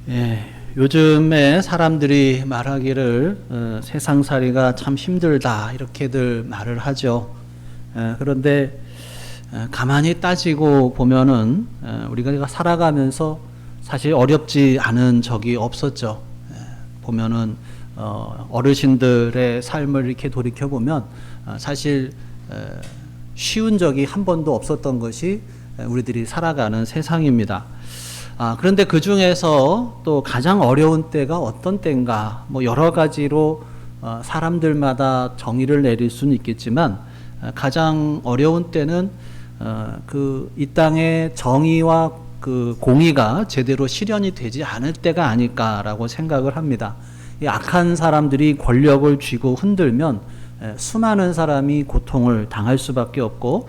예, 요즘에 사람들이 말하기를 세상살이가 참 힘들다 이렇게들 말을 하죠. 그런데 가만히 따지고 보면은 우리가 살아가면서 사실 어렵지 않은 적이 없었죠. 보면은 어르신들의 삶을 이렇게 돌이켜 보면 사실 쉬운 적이 한 번도 없었던 것이 우리들이 살아가는 세상입니다. 그런데 그 중에서 또 가장 어려운 때가 어떤 때인가, 뭐 여러 가지로 사람들마다 정의를 내릴 수는 있겠지만 가장 어려운 때는 이 땅의 정의와 그 공의가 제대로 실현이 되지 않을 때가 아닐까라고 생각을 합니다. 이 악한 사람들이 권력을 쥐고 흔들면 수많은 사람이 고통을 당할 수밖에 없고,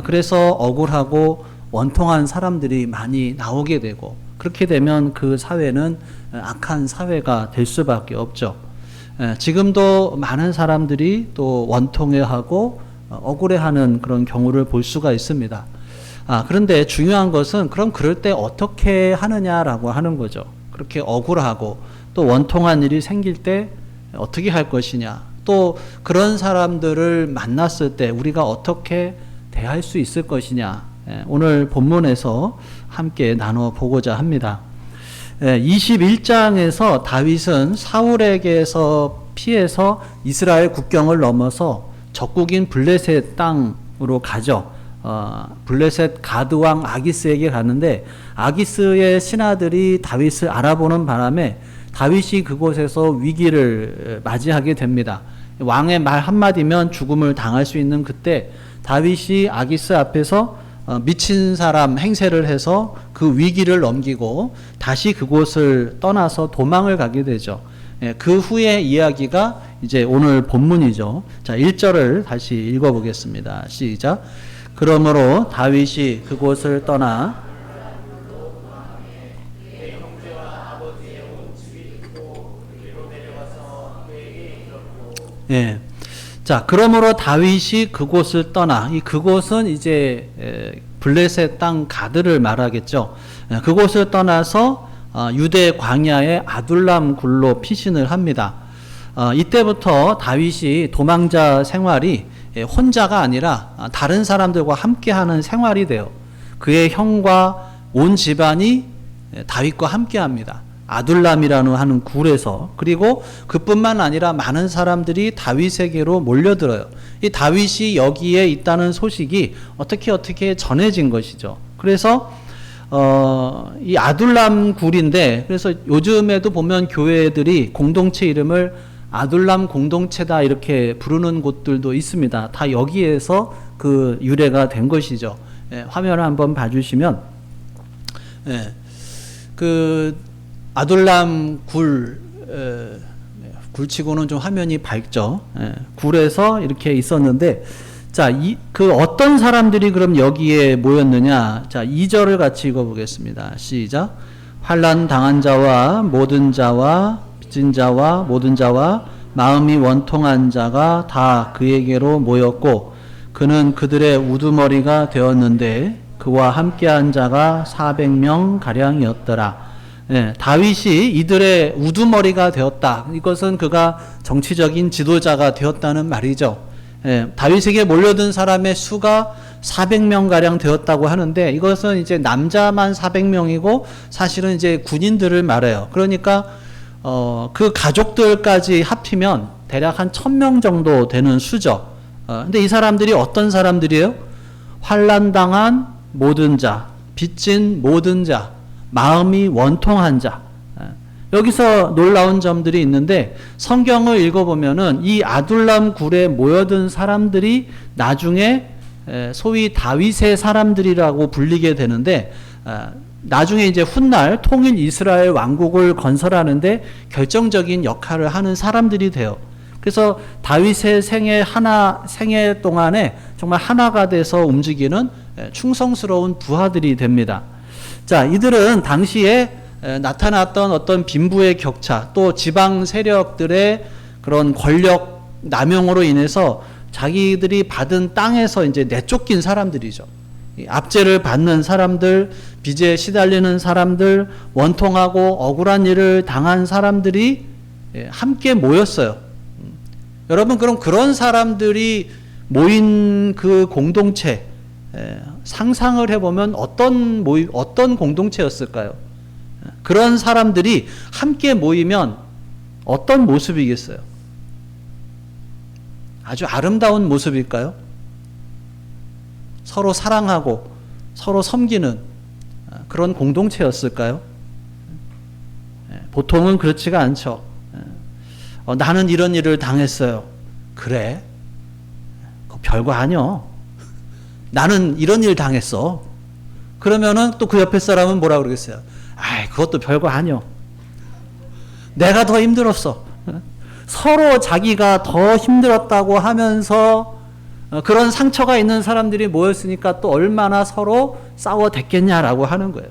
그래서 억울하고 원통한 사람들이 많이 나오게 되고, 그렇게 되면 그 사회는 악한 사회가 될 수밖에 없죠. 지금도 많은 사람들이 또 원통해하고 억울해하는 그런 경우를 볼 수가 있습니다. 그런데 중요한 것은 그럼 그럴 때 어떻게 하느냐라고 하는 거죠. 그렇게 억울하고 또 원통한 일이 생길 때 어떻게 할 것이냐, 또 그런 사람들을 만났을 때 우리가 어떻게 대할 수 있을 것이냐, 오늘 본문에서 함께 나눠보고자 합니다. 21장에서 다윗은 사울에게서 피해서 이스라엘 국경을 넘어서 적국인 블레셋 땅으로 가죠. 블레셋 가드왕 아기스에게 가는데, 아기스의 신하들이 다윗을 알아보는 바람에 다윗이 그곳에서 위기를 맞이하게 됩니다. 왕의 말 한마디면 죽음을 당할 수 있는 그때 다윗이 아기스 앞에서 미친 사람 행세를 해서 그 위기를 넘기고 다시 그곳을 떠나서 도망을 가게 되죠. 그 후의 이야기가 이제 오늘 본문이죠. 자, 1절을 다시 읽어보겠습니다. 시작. 그러므로 다윗이 그곳을 떠나 자, 그러므로 다윗이 그곳을 떠나, 이 그곳은 이제 블레셋 땅 가드를 말하겠죠. 그곳을 떠나서 유대 광야의 아둘람 굴로 피신을 합니다. 이때부터 다윗이 도망자 생활이 혼자가 아니라 다른 사람들과 함께하는 생활이 돼요. 그의 형과 온 집안이 다윗과 함께합니다. 아둘람이라는 하는 굴에서. 그리고 그뿐만 아니라 많은 사람들이 다윗에게로 몰려들어요. 이 다윗이 여기에 있다는 소식이 어떻게 전해진 것이죠. 그래서 이 아둘람 굴인데, 그래서 요즘에도 보면 교회들이 공동체 이름을 아둘람 공동체다 이렇게 부르는 곳들도 있습니다. 다 여기에서 그 유래가 된 것이죠. 화면을 한번 봐주시면, 그 아둘람 굴치고는 좀 화면이 밝죠. 굴에서 이렇게 있었는데, 자, 그 어떤 사람들이 그럼 여기에 모였느냐? 자, 2절을 같이 읽어보겠습니다. 시작. 환난 당한 자와 모든 자와 빚진 자와 모든 자와 마음이 원통한 자가 다 그에게로 모였고, 그는 그들의 우두머리가 되었는데 그와 함께한 자가 400명 가량이었더라. 다윗이 이들의 우두머리가 되었다. 이것은 그가 정치적인 지도자가 되었다는 말이죠. 다윗에게 몰려든 사람의 수가 400명가량 되었다고 하는데, 이것은 이제 남자만 400명이고 사실은 이제 군인들을 말해요. 그러니까 그 가족들까지 합치면 대략 한 1000명 정도 되는 수죠. 근데 이 사람들이 어떤 사람들이에요? 환난당한 모든 자, 빚진 모든 자, 마음이 원통한 자. 여기서 놀라운 점들이 있는데, 성경을 읽어보면은 이 아둘람 굴에 모여든 사람들이 나중에 소위 다윗의 사람들이라고 불리게 되는데, 나중에 이제 훗날 통일 이스라엘 왕국을 건설하는데 결정적인 역할을 하는 사람들이 돼요. 그래서 다윗의 생애 동안에 정말 하나가 돼서 움직이는 충성스러운 부하들이 됩니다. 자, 이들은 당시에 나타났던 어떤 빈부의 격차, 또 지방 세력들의 그런 권력 남용으로 인해서 자기들이 받은 땅에서 이제 내쫓긴 사람들이죠. 이 압제를 받는 사람들, 빚에 시달리는 사람들, 원통하고 억울한 일을 당한 사람들이 함께 모였어요. 여러분, 그럼 그런 사람들이 모인 그 공동체, 상상을 해보면 어떤 공동체였을까요? 그런 사람들이 함께 모이면 어떤 모습이겠어요? 아주 아름다운 모습일까요? 서로 사랑하고 서로 섬기는 그런 공동체였을까요? 보통은 그렇지가 않죠. 나는 이런 일을 당했어요. 그래? 그거 별거 아니요. 나는 이런 일 당했어. 그러면은 또 그 옆에 사람은 뭐라 그러겠어요? 아이, 그것도 별거 아니요. 내가 더 힘들었어. 서로 자기가 더 힘들었다고 하면서 그런 상처가 있는 사람들이 모였으니까 또 얼마나 서로 싸워댔겠냐라고 하는 거예요.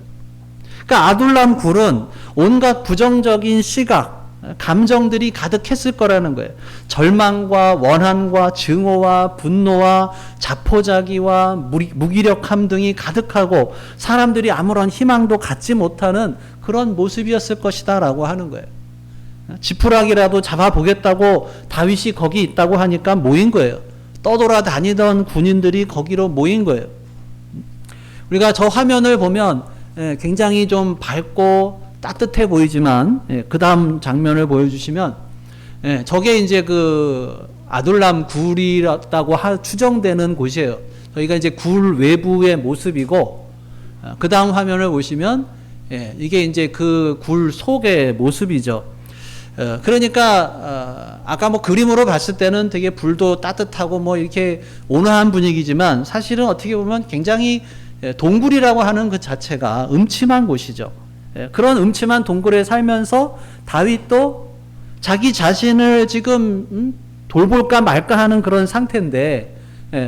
그러니까 아둘람 굴은 온갖 부정적인 시각, 감정들이 가득했을 거라는 거예요. 절망과 원한과 증오와 분노와 자포자기와 무기력함 등이 가득하고 사람들이 아무런 희망도 갖지 못하는 그런 모습이었을 것이다 라고 하는 거예요. 지푸라기라도 잡아보겠다고 다윗이 거기 있다고 하니까 모인 거예요. 떠돌아다니던 군인들이 거기로 모인 거예요. 우리가 저 화면을 보면 굉장히 좀 밝고 따뜻해 보이지만 그 다음 장면을 보여주시면 저게 이제 그 아둘람 굴이라고 추정되는 곳이에요. 저희가 이제 굴 외부의 모습이고 그 다음 화면을 보시면 이게 이제 그 굴 속의 모습이죠. 그러니까 아까 뭐 그림으로 봤을 때는 되게 불도 따뜻하고 뭐 이렇게 온화한 분위기지만 사실은 어떻게 보면 굉장히 동굴이라고 하는 그 자체가 음침한 곳이죠. 그런 음침한 동굴에 살면서 다윗도 자기 자신을 지금 돌볼까 말까 하는 그런 상태인데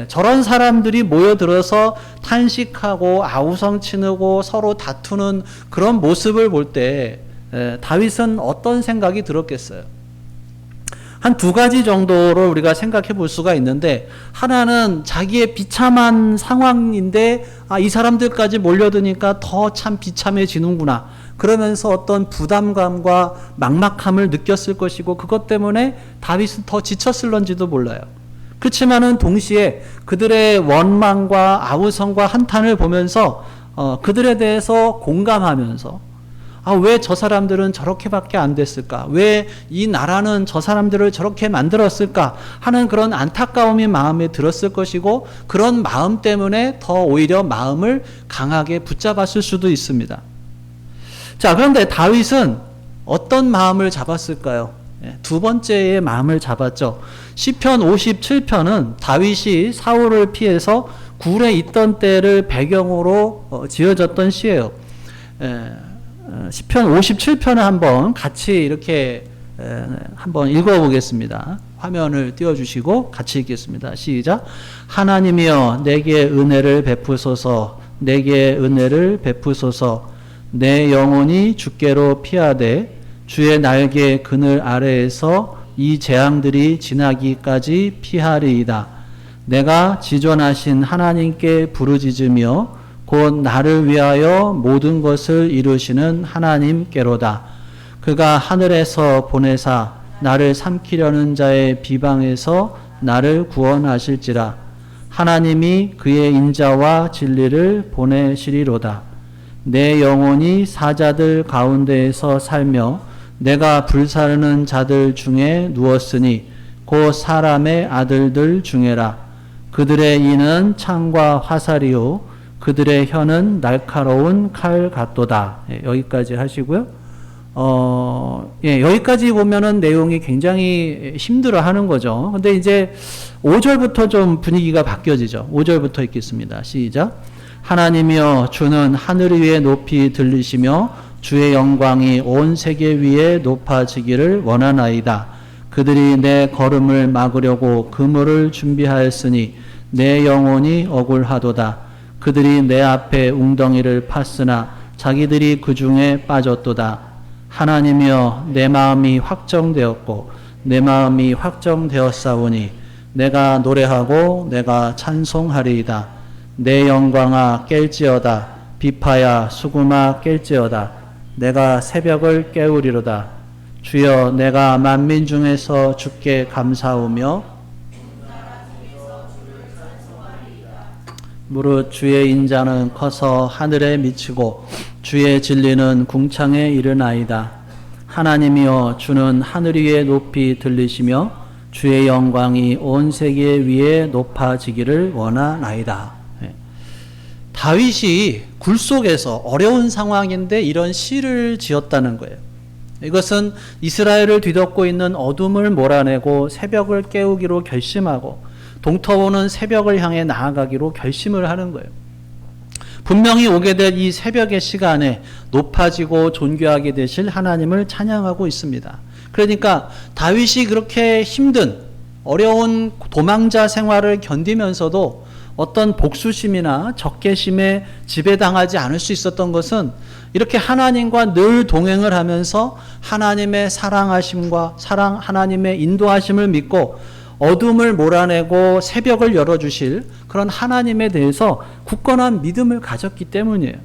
저런 사람들이 모여들어서 탄식하고 아우성치고 서로 다투는 그런 모습을 볼 때 다윗은 어떤 생각이 들었겠어요? 한 두 가지 정도로 우리가 생각해 볼 수가 있는데, 하나는 자기의 비참한 상황인데 이 사람들까지 몰려드니까 더 참 비참해지는구나 그러면서 어떤 부담감과 막막함을 느꼈을 것이고, 그것 때문에 다윗은 더 지쳤을런지도 몰라요. 그렇지만은 동시에 그들의 원망과 아우성과 한탄을 보면서 그들에 대해서 공감하면서 왜 저 사람들은 저렇게밖에 안 됐을까? 왜 이 나라는 저 사람들을 저렇게 만들었을까? 하는 그런 안타까움이 마음에 들었을 것이고, 그런 마음 때문에 더 오히려 마음을 강하게 붙잡았을 수도 있습니다. 자, 그런데 다윗은 어떤 마음을 잡았을까요? 두 번째의 마음을 잡았죠. 시편 57편은 다윗이 사울을 피해서 굴에 있던 때를 배경으로 지어졌던 시예요. 시편 57편을 한번 같이 이렇게 한번 읽어보겠습니다. 화면을 띄워주시고 같이 읽겠습니다. 시작. 하나님이여 내게 은혜를 베푸소서. 내게 은혜를 베푸소서. 내 영혼이 주께로 피하되 주의 날개 그늘 아래에서 이 재앙들이 지나기까지 피하리이다. 내가 지존하신 하나님께 부르짖으며 곧 나를 위하여 모든 것을 이루시는 하나님께로다. 그가 하늘에서 보내사 나를 삼키려는 자의 비방에서 나를 구원하실지라. 하나님이 그의 인자와 진리를 보내시리로다. 내 영혼이 사자들 가운데에서 살며 내가 불사르는 자들 중에 누웠으니 곧 사람의 아들들 중에라. 그들의 이는 창과 화살이요 그들의 혀는 날카로운 칼 같도다. 여기까지 하시고요. 여기까지 보면은 내용이 굉장히 힘들어 하는 거죠. 근데 이제 5절부터 좀 분위기가 바뀌어지죠. 5절부터 읽겠습니다. 시작. 하나님이여 주는 하늘 위에 높이 들리시며 주의 영광이 온 세계 위에 높아지기를 원하나이다. 그들이 내 걸음을 막으려고 그물을 준비하였으니 내 영혼이 억울하도다. 그들이 내 앞에 웅덩이를 팠으나 자기들이 그 중에 빠졌도다. 하나님이여 내 마음이 확정되었고 내 마음이 확정되었사오니 내가 노래하고 내가 찬송하리이다. 내 영광아 깰지어다. 비파야 수금아 깰지어다. 내가 새벽을 깨우리로다. 주여 내가 만민 중에서 주께 감사하며 무릇 주의 인자는 커서 하늘에 미치고 주의 진리는 궁창에 이르나이다. 하나님이여 주는 하늘 위에 높이 들리시며 주의 영광이 온 세계 위에 높아지기를 원하나이다. 다윗이 굴 속에서 어려운 상황인데 이런 시를 지었다는 거예요. 이것은 이스라엘을 뒤덮고 있는 어둠을 몰아내고 새벽을 깨우기로 결심하고 동터오는 새벽을 향해 나아가기로 결심을 하는 거예요. 분명히 오게 될 이 새벽의 시간에 높아지고 존귀하게 되실 하나님을 찬양하고 있습니다. 그러니까 다윗이 그렇게 힘든 어려운 도망자 생활을 견디면서도 어떤 복수심이나 적개심에 지배당하지 않을 수 있었던 것은 이렇게 하나님과 늘 동행을 하면서 하나님의 사랑하심과 하나님의 인도하심을 믿고 어둠을 몰아내고 새벽을 열어주실 그런 하나님에 대해서 굳건한 믿음을 가졌기 때문이에요.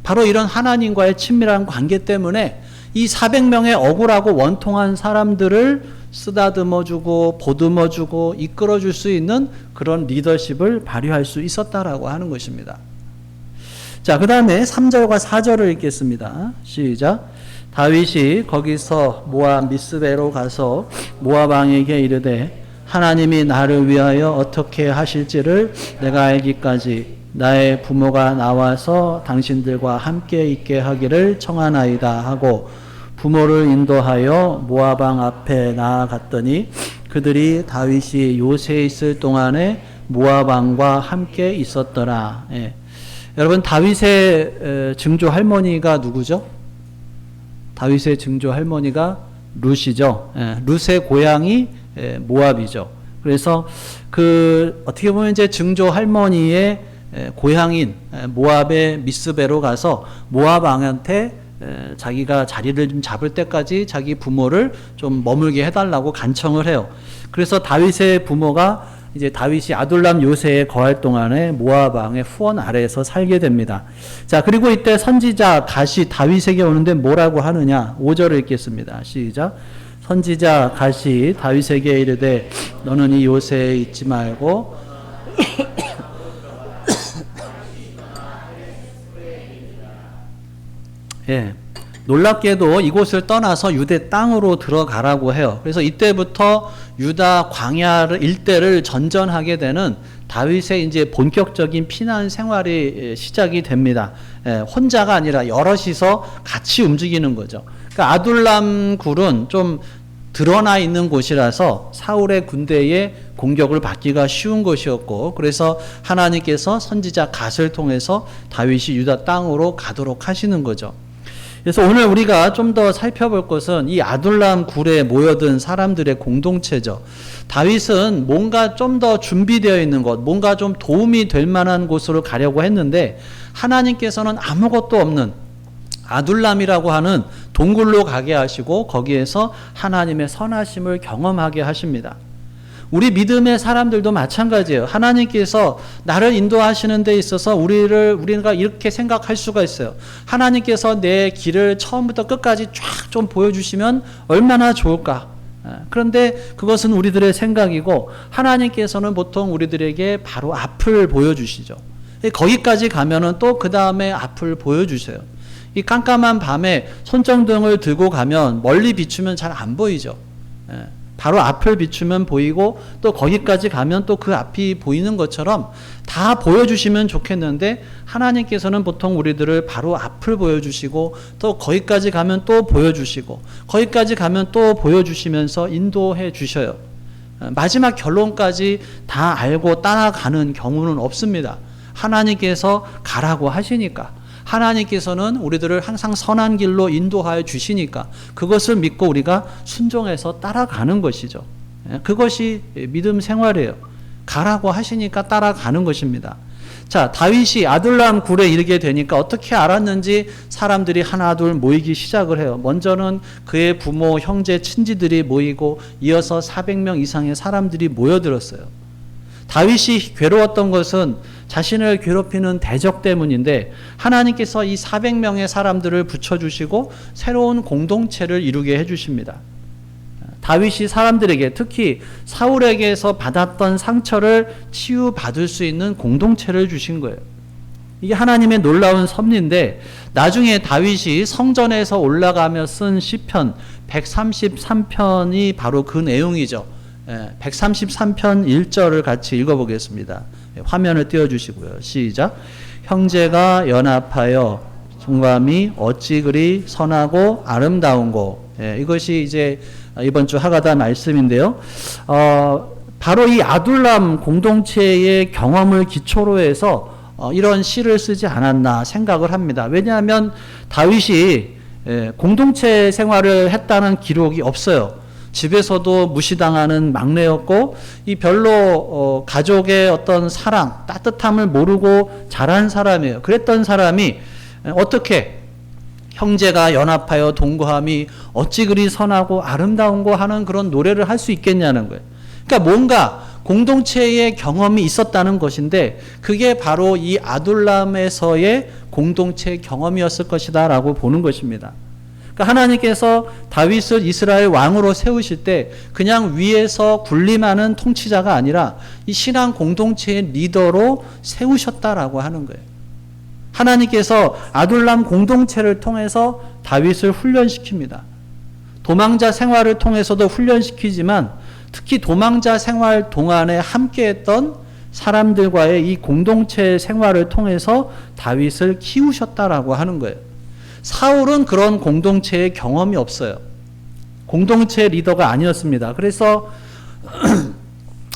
바로 이런 하나님과의 친밀한 관계 때문에 이 400명의 억울하고 원통한 사람들을 쓰다듬어주고 보듬어주고 이끌어줄 수 있는 그런 리더십을 발휘할 수 있었다라고 하는 것입니다. 자, 그 다음에 3절과 4절을 읽겠습니다. 시작. 다윗이 거기서 모압 미스베로 가서 모압 왕에게 이르되 하나님이 나를 위하여 어떻게 하실지를 내가 알기까지 나의 부모가 나와서 당신들과 함께 있게 하기를 청하나이다 하고 부모를 인도하여 모압 왕 앞에 나아갔더니 그들이 다윗이 요새에 있을 동안에 모압 왕과 함께 있었더라. 예. 여러분 다윗의 증조 할머니가 누구죠? 다윗의 증조 할머니가 룻이죠. 예. 룻의 고향이 모압이죠. 그래서 어떻게 보면 이제 증조 할머니의 고향인 모압의 미스베로 가서 모압 왕한테 자기가 자리를 좀 잡을 때까지 자기 부모를 좀 머물게 해달라고 간청을 해요. 그래서 다윗의 부모가 이제 다윗이 아둘람 요새에 거할 동안에 모압 왕의 후원 아래에서 살게 됩니다. 자, 그리고 이때 선지자 갓이 다윗에게 오는데 뭐라고 하느냐? 5절을 읽겠습니다. 시작. 선지자 갓이 다윗에게 이르되 너는 이 요새에 있지 말고 예, 놀랍게도 이곳을 떠나서 유대 땅으로 들어가라고 해요. 그래서 이때부터 유다 광야 일대를 전전하게 되는 다윗의 이제 본격적인 피난 생활이 시작이 됩니다. 예, 혼자가 아니라 여럿이서 같이 움직이는 거죠. 그러니까 아둘람 굴은 좀 드러나 있는 곳이라서 사울의 군대의 공격을 받기가 쉬운 곳이었고, 그래서 하나님께서 선지자 갓을 통해서 다윗이 유다 땅으로 가도록 하시는 거죠. 그래서 오늘 우리가 좀 더 살펴볼 것은 이 아둘람 굴에 모여든 사람들의 공동체죠. 다윗은 뭔가 좀 더 준비되어 있는 곳, 뭔가 좀 도움이 될 만한 곳으로 가려고 했는데 하나님께서는 아무것도 없는 아둘람이라고 하는 동굴로 가게 하시고 거기에서 하나님의 선하심을 경험하게 하십니다. 우리 믿음의 사람들도 마찬가지예요. 하나님께서 나를 인도하시는 데 있어서 우리가 이렇게 생각할 수가 있어요. 하나님께서 내 길을 처음부터 끝까지 쫙 좀 보여주시면 얼마나 좋을까. 그런데 그것은 우리들의 생각이고 하나님께서는 보통 우리들에게 바로 앞을 보여주시죠. 거기까지 가면은 또 그 다음에 앞을 보여주세요. 이 깜깜한 밤에 손전등을 들고 가면 멀리 비추면 잘 안 보이죠. 바로 앞을 비추면 보이고 또 거기까지 가면 또 그 앞이 보이는 것처럼 다 보여주시면 좋겠는데 하나님께서는 보통 우리들을 바로 앞을 보여주시고 또 거기까지 가면 또 보여주시고 거기까지 가면 또 보여주시면서 인도해 주셔요. 마지막 결론까지 다 알고 따라가는 경우는 없습니다. 하나님께서 가라고 하시니까. 하나님께서는 우리들을 항상 선한 길로 인도하여 주시니까 그것을 믿고 우리가 순종해서 따라가는 것이죠. 그것이 믿음 생활이에요. 가라고 하시니까 따라가는 것입니다. 자, 다윗이 아둘람 굴에 이르게 되니까 어떻게 알았는지 사람들이 하나 둘 모이기 시작을 해요. 먼저는 그의 부모, 형제, 친지들이 모이고 이어서 400명 이상의 사람들이 모여들었어요. 다윗이 괴로웠던 것은 자신을 괴롭히는 대적 때문인데 하나님께서 이 400명의 사람들을 붙여주시고 새로운 공동체를 이루게 해주십니다. 다윗이 사람들에게, 특히 사울에게서 받았던 상처를 치유받을 수 있는 공동체를 주신 거예요. 이게 하나님의 놀라운 섭리인데 나중에 다윗이 성전에서 올라가며 쓴 시편 133편이 바로 그 내용이죠. 133편 1절을 같이 읽어보겠습니다. 화면을 띄워주시고요. 시작. 형제가 연합하여 종감이 어찌 그리 선하고 아름다운고. 이것이 이제 이번 주 하가다 말씀인데요. 바로 이 아둘람 공동체의 경험을 기초로 해서 이런 시를 쓰지 않았나 생각을 합니다. 왜냐하면 다윗이 공동체 생활을 했다는 기록이 없어요. 집에서도 무시당하는 막내였고 이 별로 가족의 어떤 사랑, 따뜻함을 모르고 자란 사람이에요. 그랬던 사람이 어떻게 형제가 연합하여 동거함이 어찌 그리 선하고 아름다운고 하는 그런 노래를 할 수 있겠냐는 거예요. 그러니까 뭔가 공동체의 경험이 있었다는 것인데 그게 바로 이 아둘람에서의 공동체 경험이었을 것이다 라고 보는 것입니다. 그러니까 하나님께서 다윗을 이스라엘 왕으로 세우실 때 그냥 위에서 군림하는 통치자가 아니라 이 신앙 공동체의 리더로 세우셨다라고 하는 거예요. 하나님께서 아둘람 공동체를 통해서 다윗을 훈련시킵니다. 도망자 생활을 통해서도 훈련시키지만 특히 도망자 생활 동안에 함께했던 사람들과의 이 공동체 생활을 통해서 다윗을 키우셨다라고 하는 거예요. 사울은 그런 공동체의 경험이 없어요. 공동체 리더가 아니었습니다. 그래서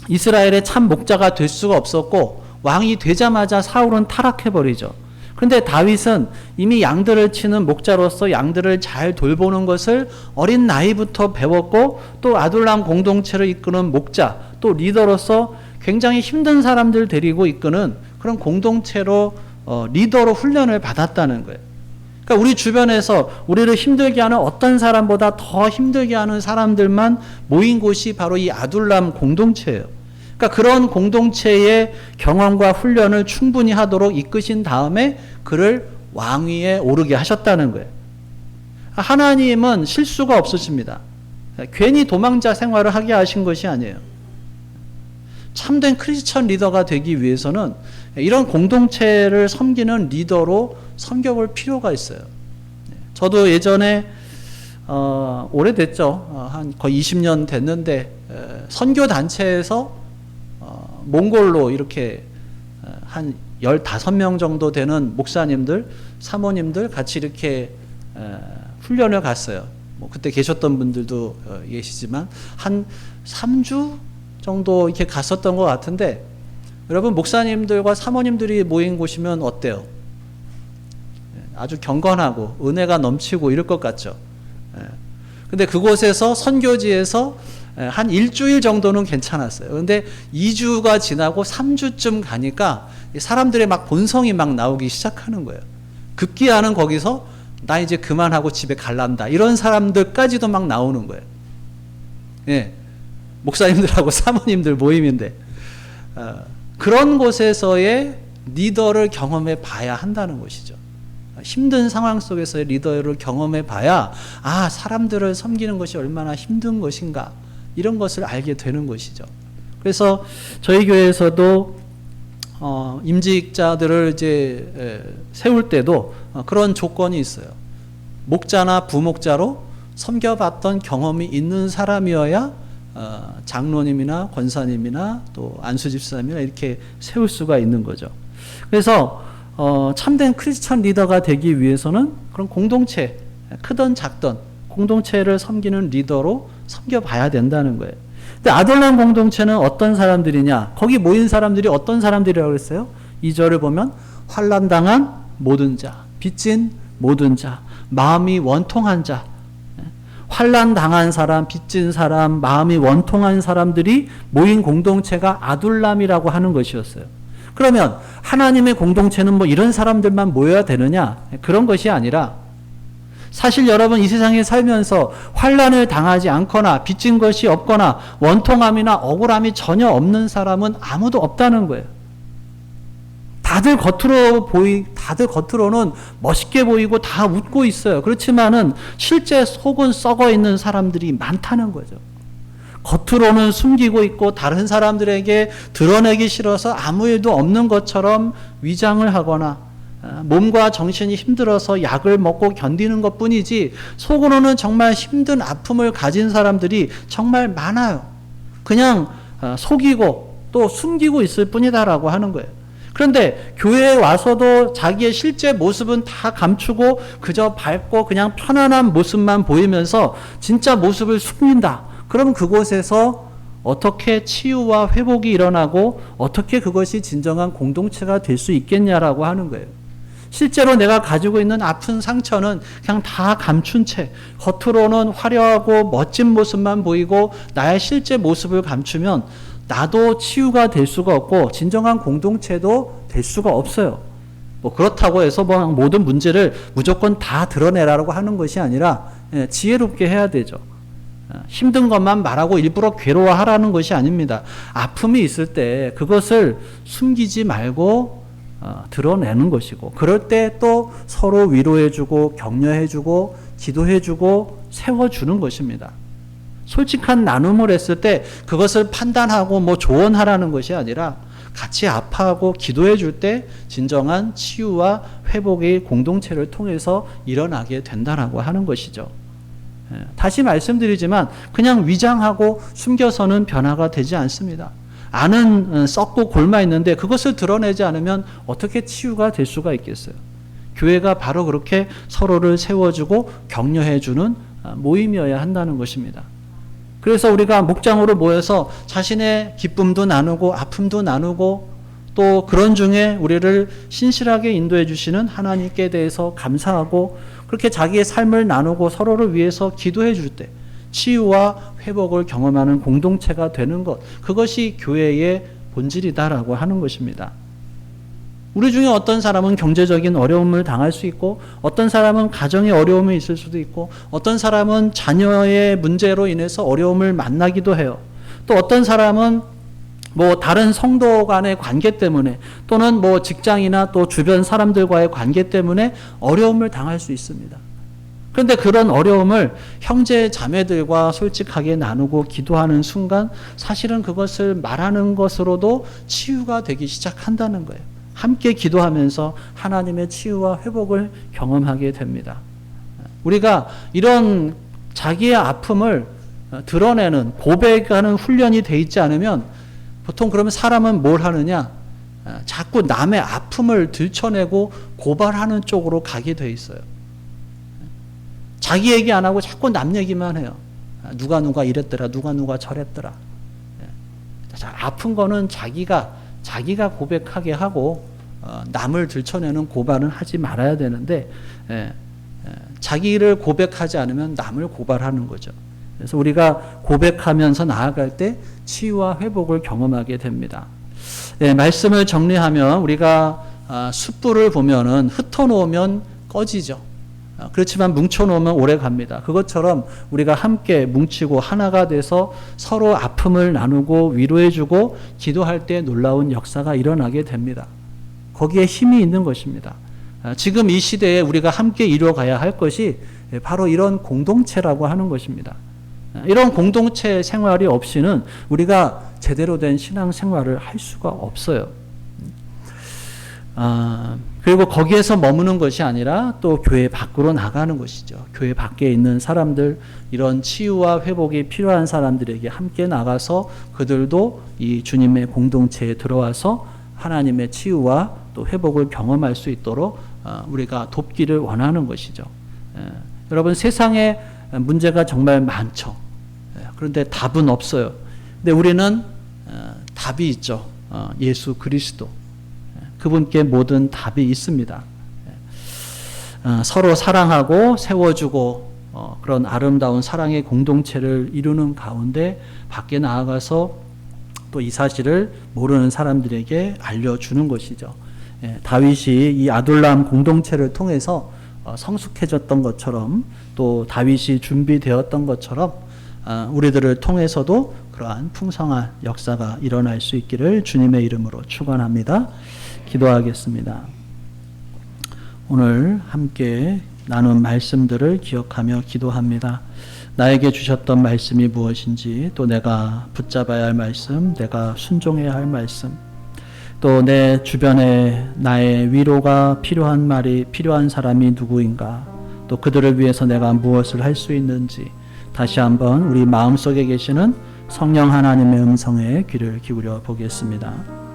이스라엘의 참 목자가 될 수가 없었고 왕이 되자마자 사울은 타락해버리죠. 그런데 다윗은 이미 양들을 치는 목자로서 양들을 잘 돌보는 것을 어린 나이부터 배웠고 또 아둘람 공동체를 이끄는 목자, 또 리더로서 굉장히 힘든 사람들 데리고 이끄는 그런 공동체로 리더로 훈련을 받았다는 거예요. 그러니까 우리 주변에서 우리를 힘들게 하는 어떤 사람보다 더 힘들게 하는 사람들만 모인 곳이 바로 이 아둘람 공동체예요. 그러니까 그런 공동체의 경험과 훈련을 충분히 하도록 이끄신 다음에 그를 왕위에 오르게 하셨다는 거예요. 하나님은 실수가 없으십니다. 괜히 도망자 생활을 하게 하신 것이 아니에요. 참된 크리스천 리더가 되기 위해서는 이런 공동체를 섬기는 리더로 섬겨볼 필요가 있어요. 저도 예전에 오래됐죠. 한 거의 20년 됐는데 선교단체에서 몽골로 이렇게 한 15명 정도 되는 목사님들, 사모님들 같이 이렇게 훈련을 갔어요. 뭐 그때 계셨던 분들도 계시지만 한 3주 정도 이렇게 갔었던 것 같은데 여러분 목사님들과 사모님들이 모인 곳이면 어때요? 아주 경건하고 은혜가 넘치고 이럴 것 같죠. 근데 그곳에서 선교지에서 한 일주일 정도는 괜찮았어요. 근데 2주가 지나고 3주쯤 가니까 사람들의 막 본성이 막 나오기 시작하는 거예요. 급기야는 거기서 나 이제 그만하고 집에 갈란다. 이런 사람들까지도 막 나오는 거예요. 예. 목사님들하고 사모님들 모임인데 그런 곳에서의 리더를 경험해 봐야 한다는 것이죠. 힘든 상황 속에서의 리더를 경험해 봐야 사람들을 섬기는 것이 얼마나 힘든 것인가 이런 것을 알게 되는 것이죠. 그래서 저희 교회에서도 임직자들을 이제 세울 때도 그런 조건이 있어요. 목자나 부목자로 섬겨봤던 경험이 있는 사람이어야 장로님이나 권사님이나 또 안수집사님이나 이렇게 세울 수가 있는 거죠. 그래서 참된 크리스천 리더가 되기 위해서는 그런 공동체, 크든 작든 공동체를 섬기는 리더로 섬겨봐야 된다는 거예요. 근데 아둘람 공동체는 어떤 사람들이냐? 거기 모인 사람들이 어떤 사람들이라고 그랬어요? 2절을 보면 환난당한 모든 자, 빚진 모든 자, 마음이 원통한 자. 환난당한 사람, 빚진 사람, 마음이 원통한 사람들이 모인 공동체가 아둘람이라고 하는 것이었어요. 그러면 하나님의 공동체는 뭐 이런 사람들만 모여야 되느냐? 그런 것이 아니라 사실 여러분 이 세상에 살면서 환난을 당하지 않거나 빚진 것이 없거나 원통함이나 억울함이 전혀 없는 사람은 아무도 없다는 거예요. 다들 겉으로는 멋있게 보이고 다 웃고 있어요. 그렇지만은 실제 속은 썩어 있는 사람들이 많다는 거죠. 겉으로는 숨기고 있고 다른 사람들에게 드러내기 싫어서 아무 일도 없는 것처럼 위장을 하거나 몸과 정신이 힘들어서 약을 먹고 견디는 것뿐이지 속으로는 정말 힘든 아픔을 가진 사람들이 정말 많아요. 그냥 속이고 또 숨기고 있을 뿐이다라고 하는 거예요. 그런데 교회에 와서도 자기의 실제 모습은 다 감추고 그저 밝고 그냥 편안한 모습만 보이면서 진짜 모습을 숨긴다. 그럼 그곳에서 어떻게 치유와 회복이 일어나고 어떻게 그것이 진정한 공동체가 될 수 있겠냐라고 하는 거예요. 실제로 내가 가지고 있는 아픈 상처는 그냥 다 감춘 채 겉으로는 화려하고 멋진 모습만 보이고 나의 실제 모습을 감추면 나도 치유가 될 수가 없고 진정한 공동체도 될 수가 없어요. 뭐 그렇다고 해서 뭐 모든 문제를 무조건 다 드러내라고 하는 것이 아니라 지혜롭게 해야 되죠. 힘든 것만 말하고 일부러 괴로워하라는 것이 아닙니다. 아픔이 있을 때 그것을 숨기지 말고 드러내는 것이고, 그럴 때 또 서로 위로해주고 격려해주고 기도해주고 세워주는 것입니다. 솔직한 나눔을 했을 때 그것을 판단하고 뭐 조언하라는 것이 아니라 같이 아파하고 기도해 줄 때 진정한 치유와 회복이 공동체를 통해서 일어나게 된다라고 하는 것이죠. 다시 말씀드리지만 그냥 위장하고 숨겨서는 변화가 되지 않습니다. 안은 썩고 골마 있는데 그것을 드러내지 않으면 어떻게 치유가 될 수가 있겠어요? 교회가 바로 그렇게 서로를 세워주고 격려해주는 모임이어야 한다는 것입니다. 그래서 우리가 목장으로 모여서 자신의 기쁨도 나누고 아픔도 나누고 또 그런 중에 우리를 신실하게 인도해 주시는 하나님께 대해서 감사하고 그렇게 자기의 삶을 나누고 서로를 위해서 기도해 줄 때 치유와 회복을 경험하는 공동체가 되는 것, 그것이 교회의 본질이다라고 하는 것입니다. 우리 중에 어떤 사람은 경제적인 어려움을 당할 수 있고 어떤 사람은 가정의 어려움이 있을 수도 있고 어떤 사람은 자녀의 문제로 인해서 어려움을 만나기도 해요. 또 어떤 사람은 뭐 다른 성도 간의 관계 때문에 또는 뭐 직장이나 또 주변 사람들과의 관계 때문에 어려움을 당할 수 있습니다. 그런데 그런 어려움을 형제 자매들과 솔직하게 나누고 기도하는 순간 사실은 그것을 말하는 것으로도 치유가 되기 시작한다는 거예요. 함께 기도하면서 하나님의 치유와 회복을 경험하게 됩니다. 우리가 이런 자기의 아픔을 드러내는 고백하는 훈련이 돼 있지 않으면 보통 그러면 사람은 뭘 하느냐? 자꾸 남의 아픔을 들춰내고 고발하는 쪽으로 가게 돼 있어요. 자기 얘기 안 하고 자꾸 남 얘기만 해요. 누가 이랬더라, 누가 저랬더라. 아픈 거는 자기가 고백하게 하고 남을 들춰내는 고발은 하지 말아야 되는데 자기를 고백하지 않으면 남을 고발하는 거죠. 그래서 우리가 고백하면서 나아갈 때 치유와 회복을 경험하게 됩니다. 말씀을 정리하면 우리가 숯불을 보면은 흩어놓으면 꺼지죠. 그렇지만 뭉쳐놓으면 오래 갑니다. 그것처럼 우리가 함께 뭉치고 하나가 돼서 서로 아픔을 나누고 위로해주고 기도할 때 놀라운 역사가 일어나게 됩니다. 거기에 힘이 있는 것입니다. 지금 이 시대에 우리가 함께 이뤄가야 할 것이 바로 이런 공동체라고 하는 것입니다. 이런 공동체 생활이 없이는 우리가 제대로 된 신앙 생활을 할 수가 없어요. 그리고 거기에서 머무는 것이 아니라 또 교회 밖으로 나가는 것이죠. 교회 밖에 있는 사람들, 이런 치유와 회복이 필요한 사람들에게 함께 나가서 그들도 이 주님의 공동체에 들어와서 하나님의 치유와 또 회복을 경험할 수 있도록 우리가 돕기를 원하는 것이죠. 여러분, 세상에 문제가 정말 많죠. 그런데 답은 없어요. 근데 우리는 답이 있죠. 예수 그리스도. 그분께 모든 답이 있습니다. 서로 사랑하고 세워주고 그런 아름다운 사랑의 공동체를 이루는 가운데 밖에 나아가서 또 이 사실을 모르는 사람들에게 알려주는 것이죠. 다윗이 이 아둘람 공동체를 통해서 성숙해졌던 것처럼 또 다윗이 준비되었던 것처럼 우리들을 통해서도 그러한 풍성한 역사가 일어날 수 있기를 주님의 이름으로 축원합니다. 기도하겠습니다. 오늘 함께 나눈 말씀들을 기억하며 기도합니다. 나에게 주셨던 말씀이 무엇인지, 또 내가 붙잡아야 할 말씀, 내가 순종해야 할 말씀, 또 내 주변에 나의 위로가 필요한 사람이 누구인가, 또 그들을 위해서 내가 무엇을 할 수 있는지 다시 한번 우리 마음속에 계시는 성령 하나님의 음성에 귀를 기울여 보겠습니다.